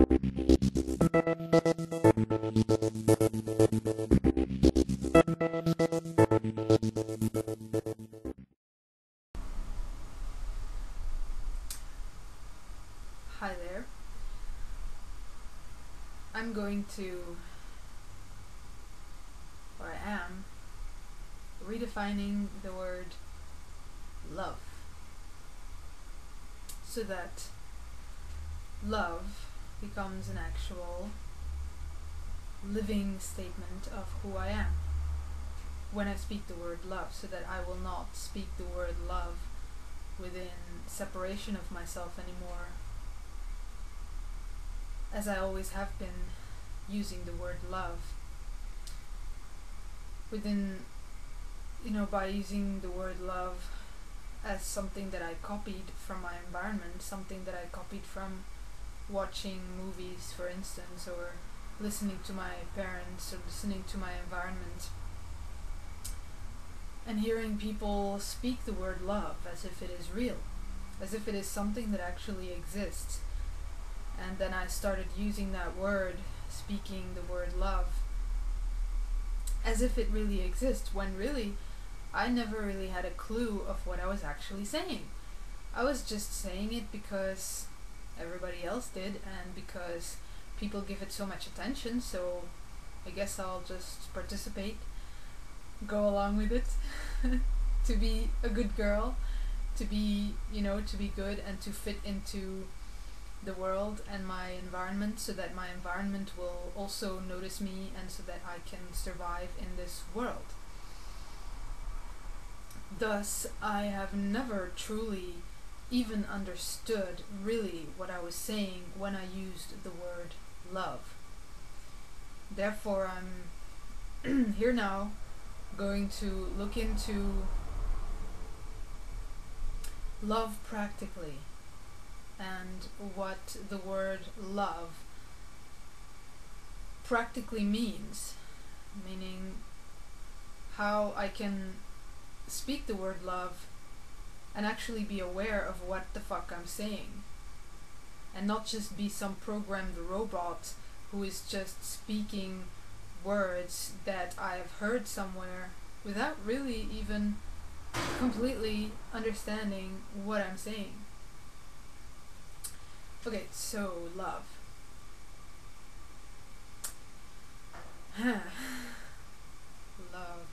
Hi there. I'm going to, or I am, redefining the word love so that love becomes an actual living statement of who I am when I speak the word love, so that I will not speak the word love within separation of myself anymore, as I always have been using the word love within, by using the word love as something that I copied from my environment, something that I copied from watching movies, for instance, or listening to my parents, or listening to my environment, and hearing people speak the word love as if it is real, as if it is something that actually exists. And then I started using that word, speaking the word love, as if it really exists, when really I never really had a clue of what I was actually saying. I was just saying it because everybody else did, and because people give it so much attention, so I guess I'll just participate, go along with it, to be a good girl, to be, to be good and to fit into the world and my environment, so that my environment will also notice me and so that I can survive in this world. Thus, I have never truly even understood really what I was saying when I used the word love. Therefore, I'm here now going to look into love practically, and what the word love practically means, meaning how I can speak the word love and actually be aware of what the fuck I'm saying, and not just be some programmed robot who is just speaking words that I've heard somewhere without really even completely understanding what I'm saying. Okay, so love. Love.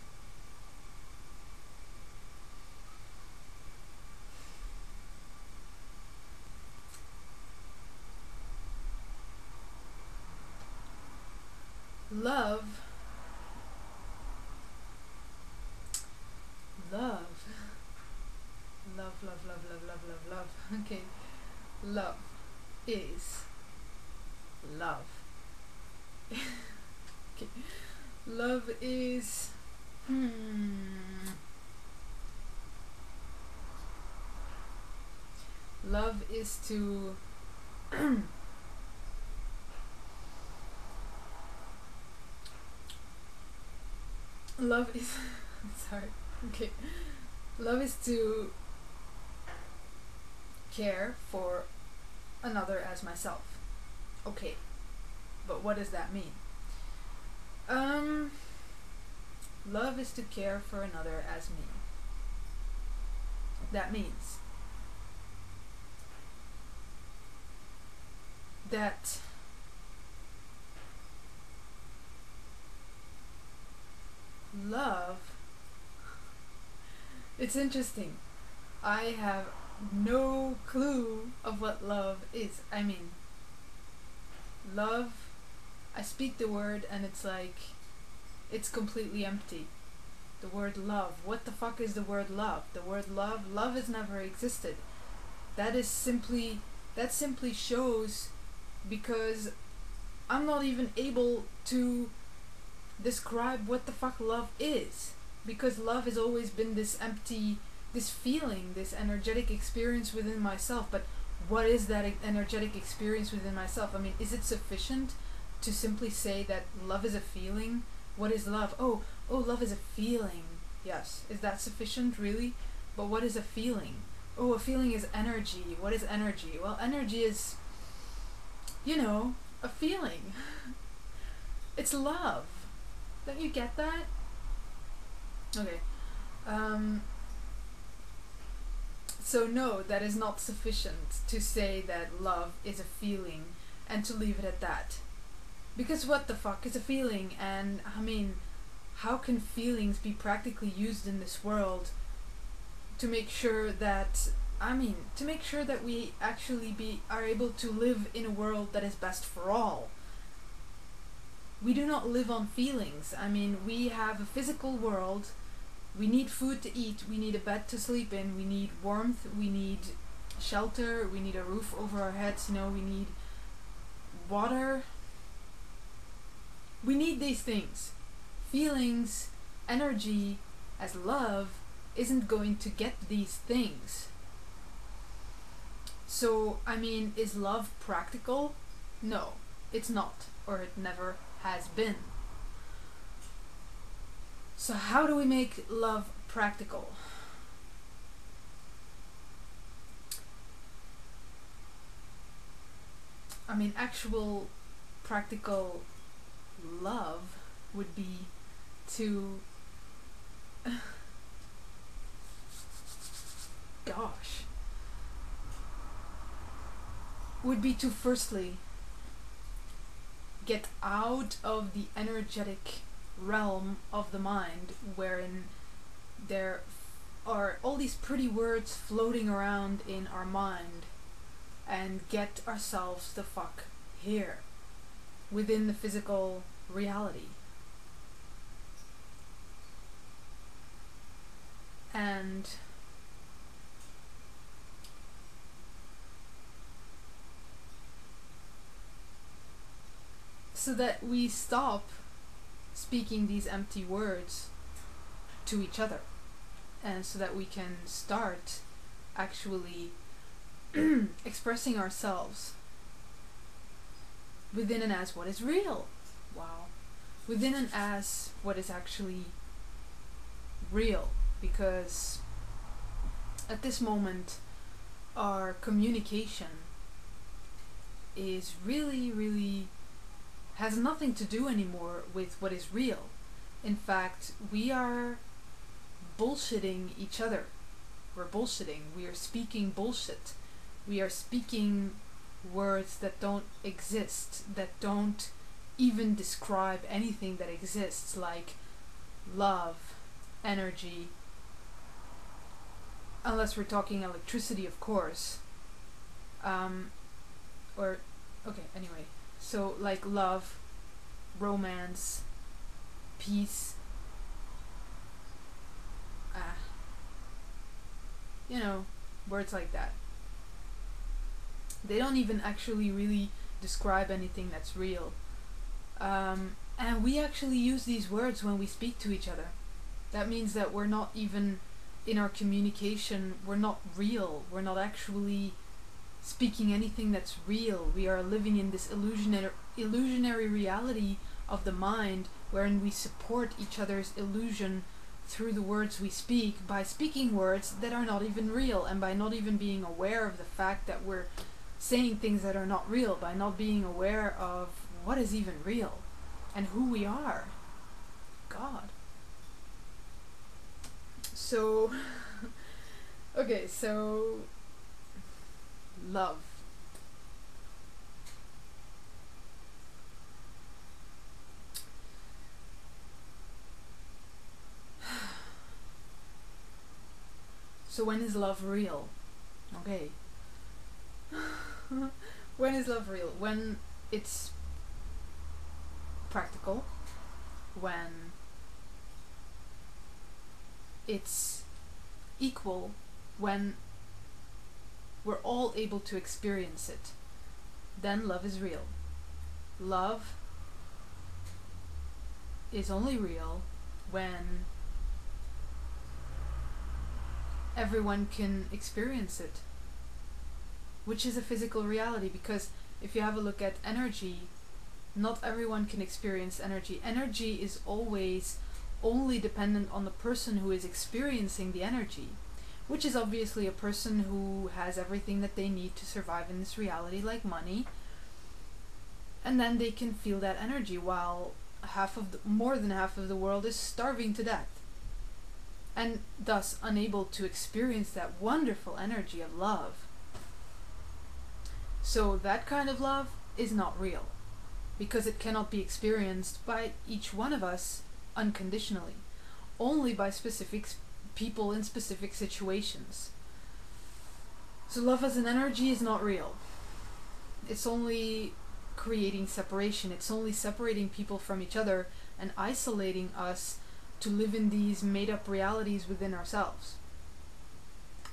Love. Love. Love, love, love, love, love, love, love. Okay. Love is love. Okay. Love is love is to love is sorry. Okay. Love is to care for another as myself. Okay. But what does that mean? Love is to care for another as me. That means that love, it's interesting. I have no clue of what love is. I mean, love, I speak the word and it's like, it's completely empty. The word love. What the fuck is the word love? The word love? Love has never existed. That simply shows, because I'm not even able to describe what the fuck love is. Because love has always been this empty, this feeling, this energetic experience within myself. But what is that energetic experience within myself? I mean, is it sufficient to simply say that love is a feeling? What is love? Oh, love is a feeling. Yes. Is that sufficient, really? But what is a feeling? Oh, a feeling is energy. What is energy? Well, energy is, a feeling. It's love. Don't you get that? Okay. So no, that is not sufficient to say that love is a feeling and to leave it at that. Because what the fuck is a feeling? And I mean, how can feelings be practically used in this world to make sure that we actually are able to live in a world that is best for all? We do not live on feelings. I mean, we have a physical world. We need food to eat, we need a bed to sleep in, we need warmth, we need shelter, we need a roof over our heads, we need water. We need these things. Feelings, energy, as love, isn't going to get these things. So, I mean, is love practical? No, it's not, or it never has been. So how do we make love practical? I mean, actual practical love would be to would be to firstly get out of the energetic realm of the mind, wherein there are all these pretty words floating around in our mind, and get ourselves the fuck here, within the physical reality. And so that we stop speaking these empty words to each other, and so that we can start actually expressing ourselves within and as what is real. Wow. Within and as what is actually real, because at this moment our communication is really has nothing to do anymore with what is real. In fact, we are bullshitting each other. We're bullshitting. We are speaking bullshit. We are speaking words that don't exist, that don't even describe anything that exists, like love, energy, unless we're talking electricity, of course. Anyway. So, like love, romance, peace, words like that. They don't even actually really describe anything that's real. And we actually use these words when we speak to each other. That means that we're not even, in our communication, we're not real. We're not actually speaking anything that's real. We are living in this illusionary reality of the mind, wherein we support each other's illusion through the words we speak, by speaking words that are not even real, and by not even being aware of the fact that we're saying things that are not real, by not being aware of what is even real and who we are. God. So okay, so love. So when is love real? Okay. When is love real? When it's practical, when it's equal, when we're all able to experience it, then love is real. Love is only real when everyone can experience it, which is a physical reality, because if you have a look at energy, not everyone can experience energy. Energy is always only dependent on the person who is experiencing the energy, which is obviously a person who has everything that they need to survive in this reality, like money. and then they can feel that energy while more than half of the world is starving to death, and thus unable to experience that wonderful energy of love. So that kind of love is not real, because it cannot be experienced by each one of us unconditionally, only by specific people in specific situations. So love as an energy is not real. It's only creating separation. It's only separating people from each other and isolating us to live in these made-up realities within ourselves,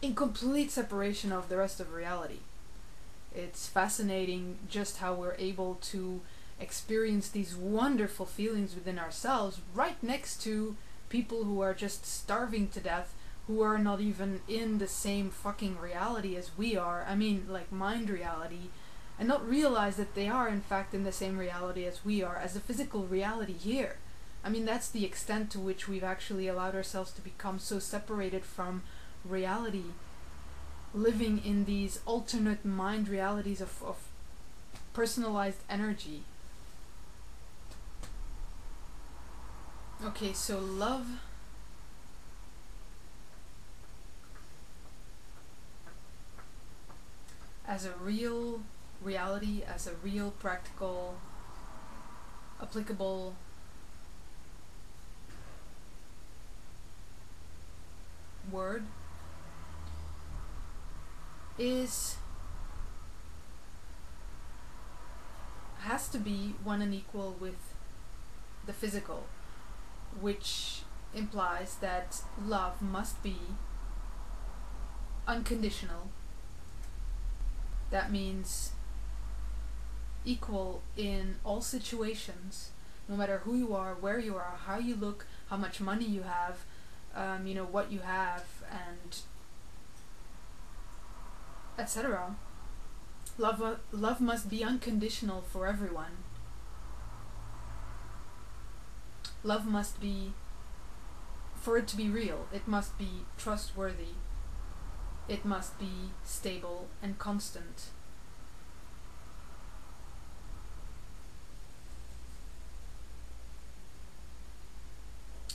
in complete separation of the rest of reality. It's fascinating just how we're able to experience these wonderful feelings within ourselves right next to people who are just starving to death, who are not even in the same fucking reality as we are. I mean, like mind reality, and not realize that they are in fact in the same reality as we are, as the physical reality here. I mean, that's the extent to which we've actually allowed ourselves to become so separated from reality, living in these alternate mind realities of personalized energy. Okay, so love as a real reality, as a real practical, applicable word has to be one and equal with the physical, which implies that love must be unconditional. That means equal in all situations, no matter who you are, where you are, how you look, how much money you have, what you have, and etc. Love must be unconditional for everyone. Love must be, for it to be real, it must be trustworthy. It must be stable and constant.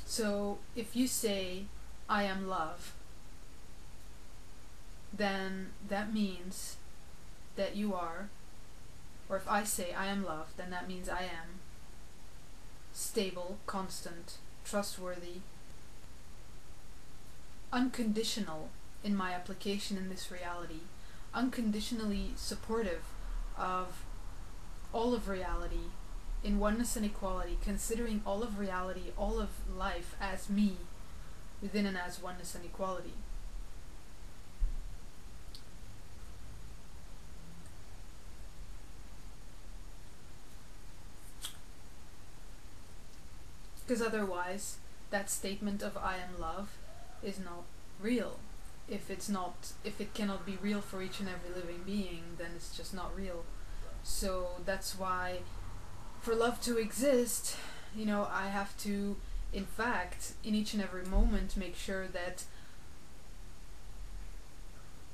So if you say, I am love, then that means that you are, or if I say I am love, then that means I am stable, constant, trustworthy, unconditional in my application in this reality, unconditionally supportive of all of reality in oneness and equality, considering all of reality, all of life as me, within and as oneness and equality. Because otherwise, that statement of I am love is not real. If it cannot be real for each and every living being, then it's just not real. So that's why, for love to exist, I have to, in fact, in each and every moment, make sure that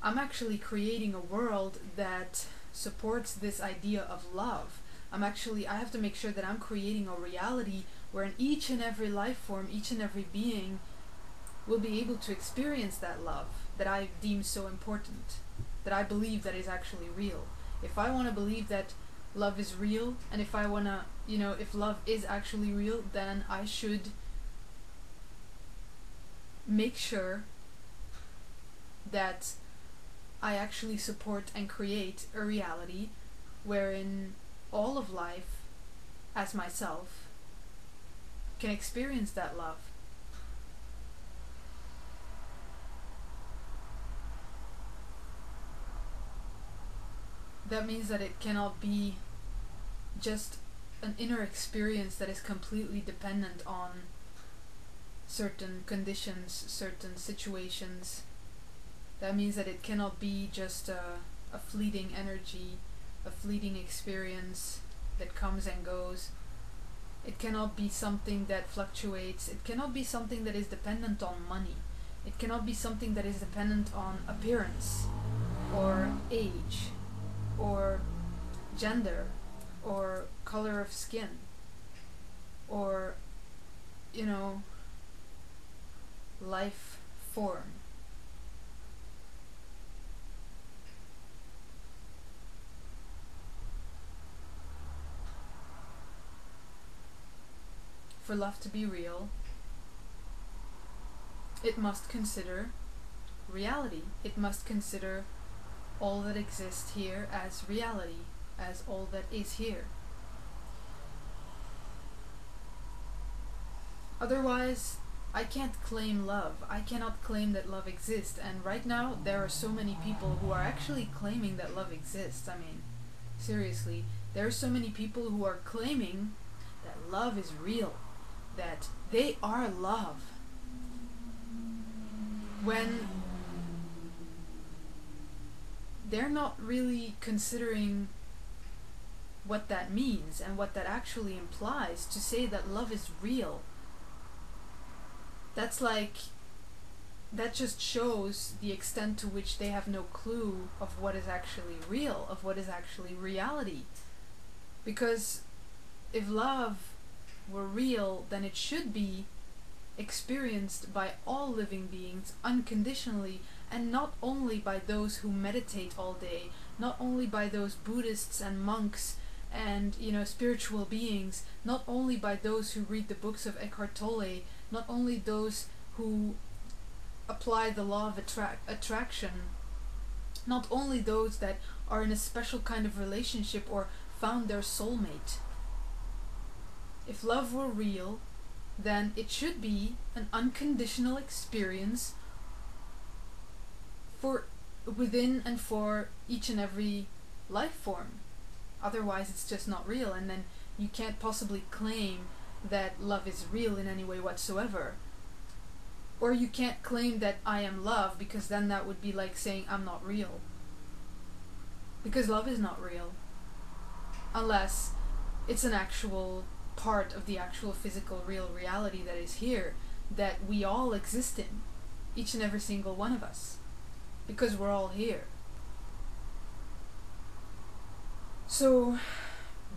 I'm actually creating a world that supports this idea of love. I have to make sure that I'm creating a reality where in each and every life form, each and every being will be able to experience that love that I deem so important, that I believe that is actually real. If I want to believe that love is real, and if I want to, if love is actually real, then I should make sure that I actually support and create a reality wherein all of life, as myself, can experience that love. That means that it cannot be just an inner experience that is completely dependent on certain conditions, certain situations. That means that it cannot be just a fleeting energy, a fleeting experience that comes and goes. It cannot be something that fluctuates. It cannot be something that is dependent on money. It cannot be something that is dependent on appearance, or age, or gender, or color of skin, or, you know, life form. For love to be real, it must consider reality. It must consider all that exists here as reality, as all that is here. Otherwise, I can't claim love. I cannot claim that love exists. And right now, there are so many people who are actually claiming that love exists. I mean, seriously, there are so many people who are claiming that love is real, that they are love, when they're not really considering what that means and what that actually implies to say that love is real. That's like, that just shows the extent to which they have no clue of what is actually real, of what is actually reality. Because if love were real, then it should be experienced by all living beings unconditionally, and not only by those who meditate all day, not only by those Buddhists and monks and, you know, spiritual beings, not only by those who read the books of Eckhart Tolle, not only those who apply the law of attraction, not only those that are in a special kind of relationship or found their soulmate. If love were real, then it should be an unconditional experience for within and for each and every life form. Otherwise it's just not real, and then you can't possibly claim that love is real in any way whatsoever. Or you can't claim that I am love, because then that would be like saying I'm not real. Because love is not real. Unless it's an actual part of the actual physical real reality that is here, that we all exist in, each and every single one of us, because we're all here. So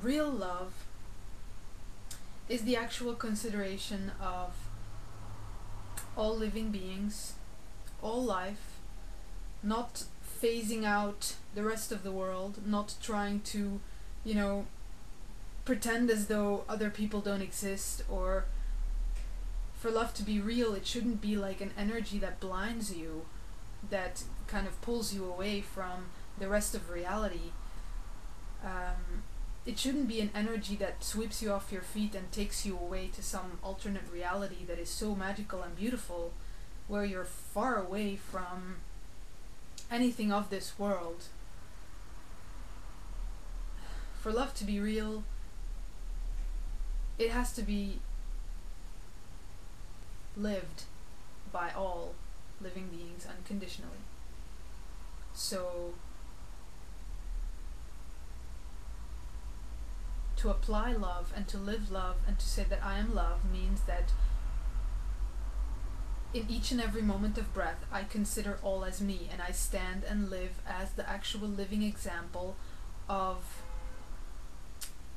real love is the actual consideration of all living beings, all life, not phasing out the rest of the world, not trying to, you know, pretend as though other people don't exist. Or for love to be real, it shouldn't be like an energy that blinds you, that kind of pulls you away from the rest of reality. It shouldn't be an energy that sweeps you off your feet and takes you away to some alternate reality that is so magical and beautiful, where you're far away from anything of this world. For love to be real, it has to be lived by all living beings unconditionally. So to apply love and to live love and to say that I am love means that in each and every moment of breath I consider all as me, and I stand and live as the actual living example of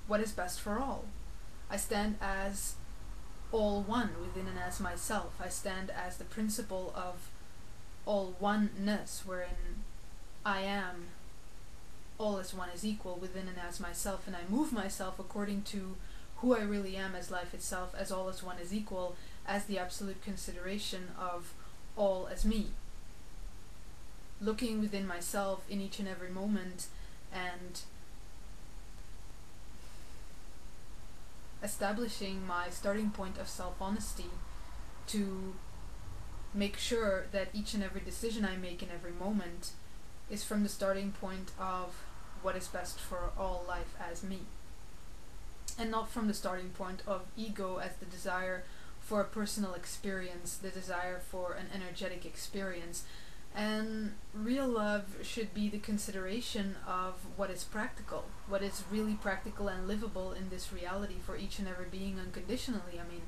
what is best for all. I stand as all one within and as myself. I stand as the principle of all oneness, wherein I am all as one is equal within and as myself, and I move myself according to who I really am as life itself, as all as one is equal, as the absolute consideration of all as me. Looking within myself in each and every moment and establishing my starting point of self-honesty to make sure that each and every decision I make in every moment is from the starting point of what is best for all life as me, and not from the starting point of ego as the desire for a personal experience, the desire for an energetic experience. And real love should be the consideration of what is practical, what is really practical and livable in this reality for each and every being unconditionally. I mean,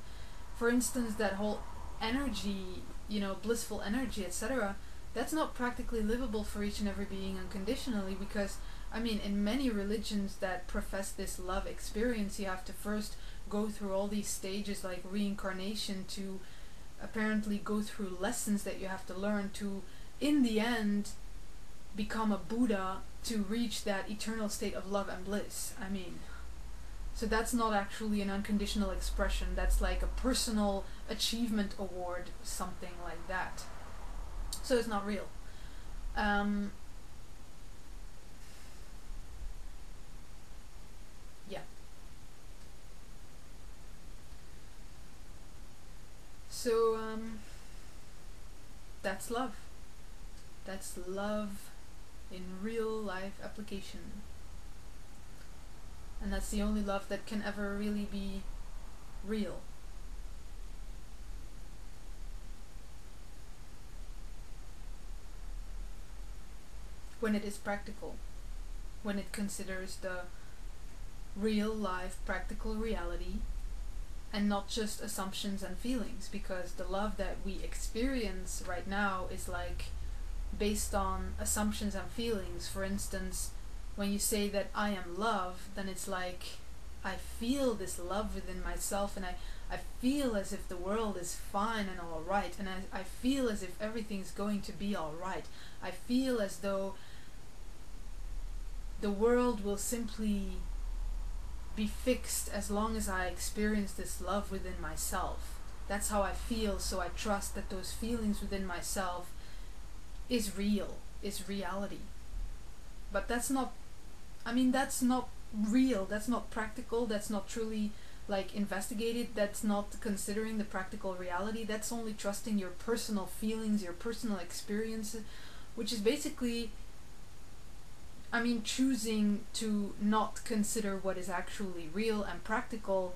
for instance, that whole energy, you know, blissful energy, etc., that's not practically livable for each and every being unconditionally, because I mean, in many religions that profess this love experience, you have to first go through all these stages like reincarnation to apparently go through lessons that you have to learn to, in the end, become a Buddha to reach that eternal state of love and bliss. I mean, so that's not actually an unconditional expression. That's like a personal achievement award, something like that. So it's not real. Yeah. So that's love. That's love in real life application. And that's the only love that can ever really be real. When it is practical. When it considers the real life practical reality and not just assumptions and feelings, because the love that we experience right now is like based on assumptions and feelings. For instance, when you say that I am love, then it's like I feel this love within myself, and I feel as if the world is fine and alright, and I feel as if everything's going to be alright. I feel as though the world will simply be fixed as long as I experience this love within myself. That's how I feel, so I trust that those feelings within myself is real, is reality. But that's not, I mean, that's not real, that's not practical, that's not truly like investigated, that's not considering the practical reality, that's only trusting your personal feelings, your personal experiences, which is basically, I mean, choosing to not consider what is actually real and practical,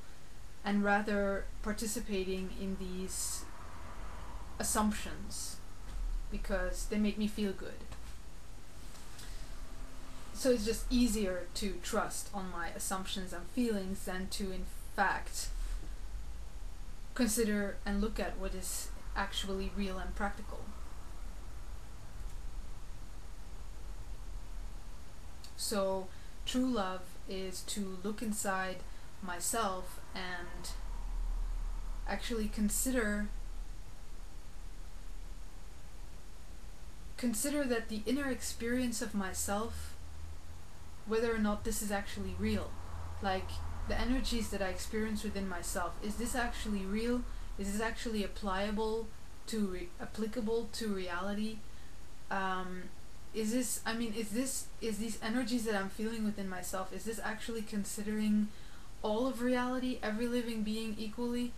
and rather participating in these assumptions because they make me feel good. So it's just easier to trust on my assumptions and feelings than to, in fact, consider and look at what is actually real and practical. So true love is to look inside myself and actually consider that the inner experience of myself, whether or not this is actually real, like the energies that I experience within myself, is this actually real? Is this actually applicable to reality? Is these energies that I'm feeling within myself, is this actually considering all of reality, every living being equally?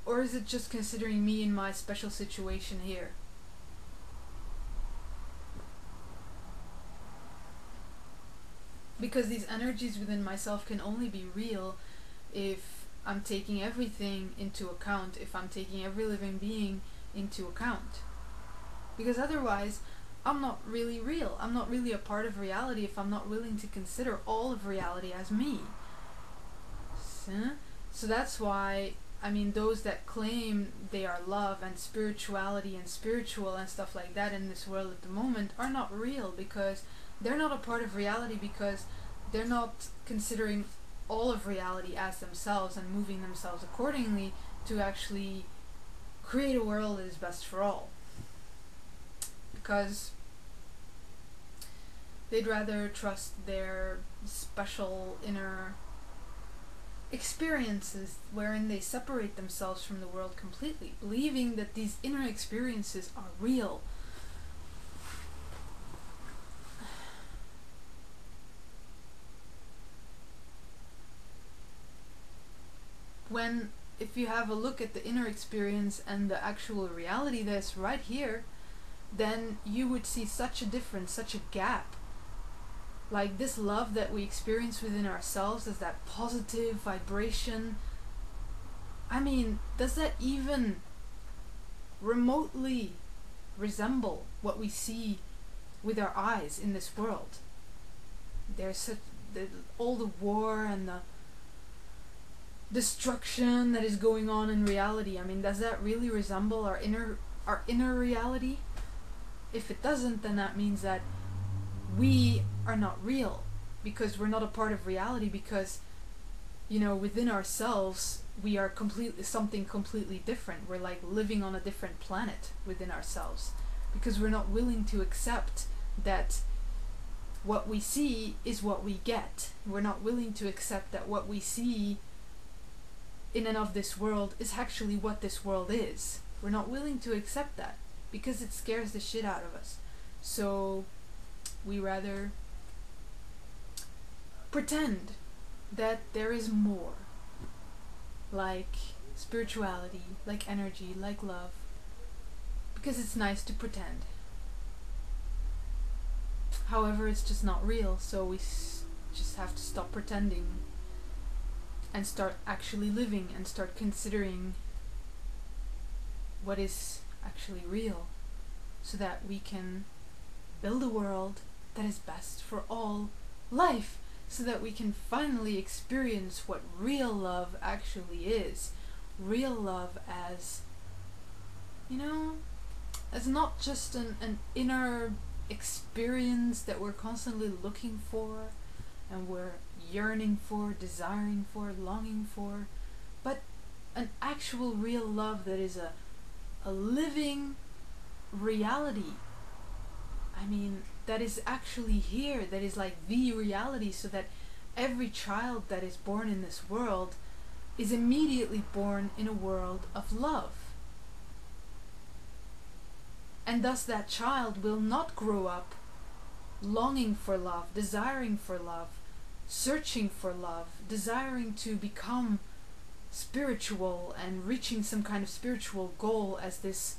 Or is it just considering me in my special situation here? Because these energies within myself can only be real if I'm taking everything into account, if I'm taking every living being into account. Because otherwise, I'm not really real. I'm not really a part of reality if I'm not willing to consider all of reality as me. So that's why, I mean, those that claim they are love and spirituality and spiritual and stuff like that in this world at the moment are not real, because they're not a part of reality, because they're not considering all of reality as themselves and moving themselves accordingly to actually create a world that is best for all. Because they'd rather trust their special inner experiences wherein they separate themselves from the world completely, believing that these inner experiences are real. When, if you have a look at the inner experience and the actual reality that's right here, then you would see such a difference, such a gap. Like this love that we experience within ourselves as that positive vibration, I mean, does that even remotely resemble what we see with our eyes in this world? There's such all the war and the destruction that is going on in reality. I mean, does that really resemble our inner reality? If it doesn't, then that means that we are not real, because we're not a part of reality, because, you know, within ourselves we are completely something completely different. We're like living on a different planet within ourselves, because we're not willing to accept that what we see is what we get. We're not willing to accept that what we see in and of this world is actually what this world is. We're not willing to accept that because it scares the shit out of us. So we rather pretend that there is more, like spirituality, like energy, like love, because it's nice to pretend. However, it's just not real, so we just have to stop pretending and start actually living and start considering what is actually real, so that we can build a world that is best for all life, so that we can finally experience what real love actually is. Real love as, you know, as not just an inner experience that we're constantly looking for and we're yearning for, desiring for, longing for, but an actual real love that is a living reality. I mean, that is actually here, that is like the reality, so that every child that is born in this world is immediately born in a world of love. And thus that child will not grow up longing for love, desiring for love, searching for love, desiring to become spiritual and reaching some kind of spiritual goal as this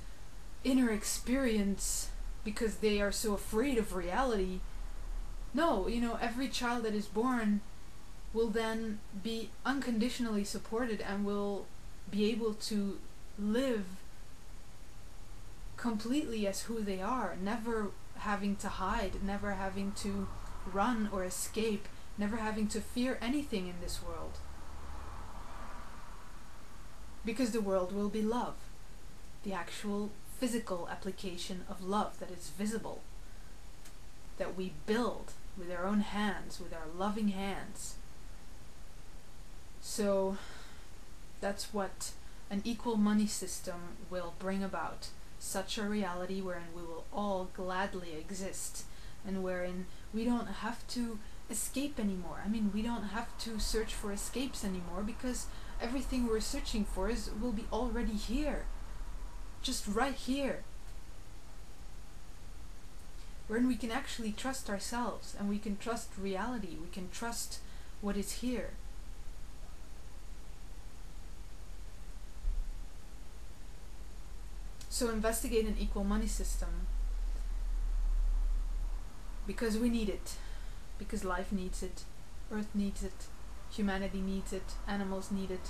inner experience, because they are so afraid of reality. No, you know, every child that is born will then be unconditionally supported and will be able to live completely as who they are, never having to hide, never having to run or escape, never having to fear anything in this world. Because the world will be love, the actual physical application of love that is visible, that we build with our own hands, with our loving hands. So that's what an equal money system will bring about. Such a reality wherein we will all gladly exist, and wherein we don't have to escape anymore. I mean, we don't have to search for escapes anymore, because everything we're searching for will be already here, just right here, wherein we can actually trust ourselves, and we can trust reality, we can trust what is here. So investigate an equal money system, because we need it, because life needs it, Earth needs it, humanity needs it, animals need it,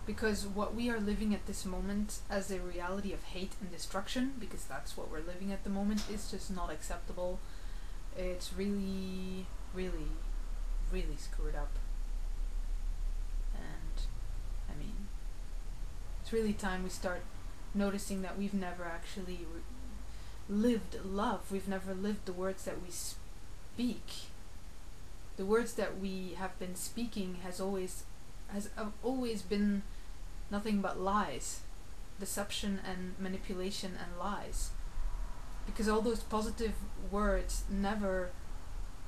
because what we are living at this moment as a reality of hate and destruction, because that's what we're living at the moment, is just not acceptable. It's really, really, really screwed up. And I mean, it's really time we start noticing that we've never actually lived love. We've never lived the words that we speak. The words that we have been speaking has always been nothing but lies, deception and manipulation and lies. Because all those positive words never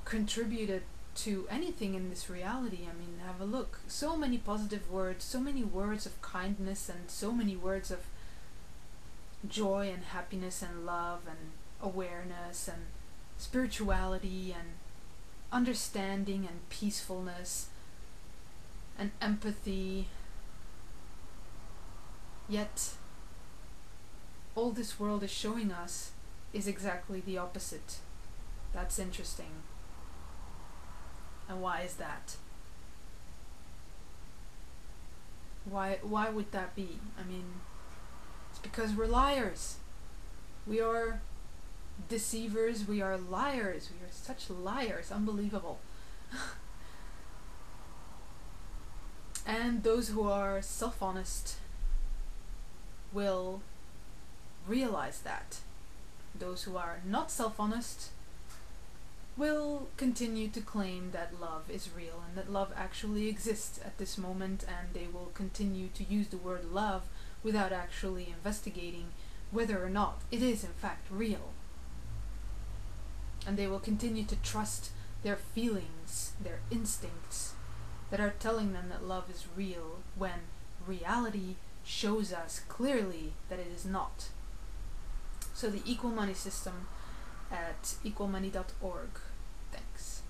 contributed to anything in this reality. I mean, have a look. So many positive words, so many words of kindness, and so many words of joy and happiness and love and awareness and spirituality and understanding and peacefulness and empathy. Yet all this world is showing us is exactly the opposite. That's interesting. And why is that? Why would that be? I mean, it's because we're liars. We are deceivers, we are liars, we are such liars, unbelievable. And those who are self-honest will realize that. Those who are not self-honest will continue to claim that love is real and that love actually exists at this moment, and they will continue to use the word love without actually investigating whether or not it is in fact real. And they will continue to trust their feelings, their instincts, that are telling them that love is real, when reality shows us clearly that it is not. So the equal money system at equalmoney.org. Thanks.